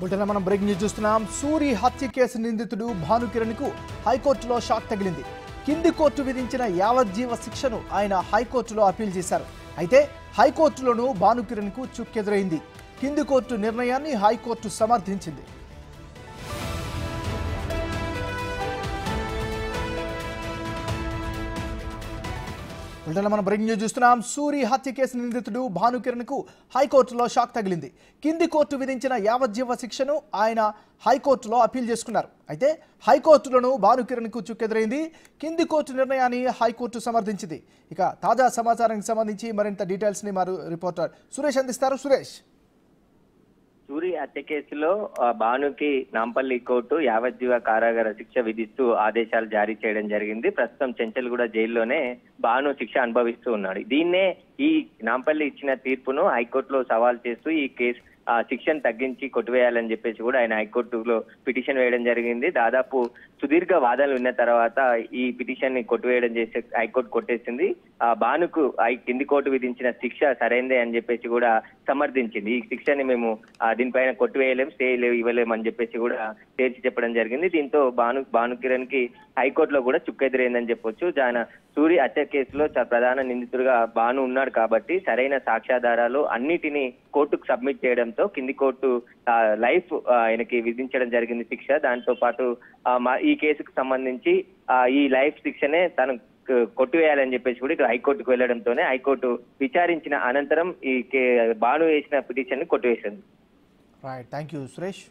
వీటిలో మనం break news చూస్తున్నాం. సూరి హత్య కేసు నిందితుడు భానుకిరణ్కు హైకోర్టులో షాక్ తగిలింది. కింది కోర్టు విధించిన యావజ్జీవ శిక్షను ఆయన హైకోర్టులో అప్పీల్ చేశారు. అయితే హైకోర్టులోనూ భానుకిరణ్కు చుక్కెదురైంది. కింది కోర్టు నిర్ణయాన్ని హైకోర్టు సమర్థించింది. మనం బ్రేక్ న్యూస్ చూస్తున్నాం. సూరి హత్య కేసు నిందితుడు భానుకిరణ్కు హైకోర్టులో షాక్ తగిలింది. కింది కోర్టు విధించిన యావజ్జీవ శిక్షను ఆయన హైకోర్టులో అప్పీల్ చేసుకున్నారు. అయితే హైకోర్టులోనూ భానుకిరణ్కు చుక్కెదురైంది. కింది కోర్టు నిర్ణయాన్ని హైకోర్టు సమర్థించింది. ఇక తాజా సమాచారానికి సంబంధించి మరింత డీటెయిల్స్ని మా రిపోర్టర్ సురేష్ అందిస్తారు. సురేష్, సూరి హత్య కేసులో భానుకి నాంపల్లి కోర్టు యావజ్జీవ కారాగార శిక్ష విధిస్తూ ఆదేశాలు జారీ చేయడం జరిగింది. ప్రస్తుతం చెంచల్గూడ జైల్లోనే భాను శిక్ష అనుభవిస్తూ ఉన్నాడు. దీన్నే ఈ నాంపల్లి ఇచ్చిన తీర్పును హైకోర్టులో సవాల్ చేస్తూ ఈ కేసు శిక్షను తగ్గించి కొట్టివేయాలని చెప్పేసి కూడా ఆయన హైకోర్టులో పిటిషన్ వేయడం జరిగింది. దాదాపు సుదీర్ఘ వాదనలు ఉన్న తర్వాత ఈ పిటిషన్ ని కొట్టివేయడం చేసి హైకోర్టు కొట్టేసింది. భానుకు కింది కోర్టు విధించిన శిక్ష సరైందే అని చెప్పేసి కూడా సమర్థించింది. ఈ శిక్షని మేము దీనిపైన కొట్టివేయలేం, స్టే ఇవ్వలేము అని చెప్పేసి కూడా తేల్చి చెప్పడం జరిగింది. దీంతో భానుకిరణ్ కి హైకోర్టులో కూడా చుక్కెదురైందని చెప్పొచ్చు. సూరి హత్య కేసులో ప్రధాన నిందితుడిగా భాను ఉన్నాడు కాబట్టి సరైన సాక్ష్యాధారాలు అన్నిటినీ కోర్టుకు సబ్మిట్ చేయడంతో కింది కోర్టు లైఫ్ ఆయనకి విధించడం జరిగింది శిక్ష. దాంతో పాటు ఈ కేసుకు సంబంధించి ఈ లైఫ్ శిక్షనే తను కొట్టివేయాలని చెప్పేసి కూడా ఇటు హైకోర్టుకు వెళ్లడంతోనే హైకోర్టు విచారించిన అనంతరం ఈ భాను వేసిన పిటిషన్ ని కొట్టివేసింది. Right, thank you Suresh.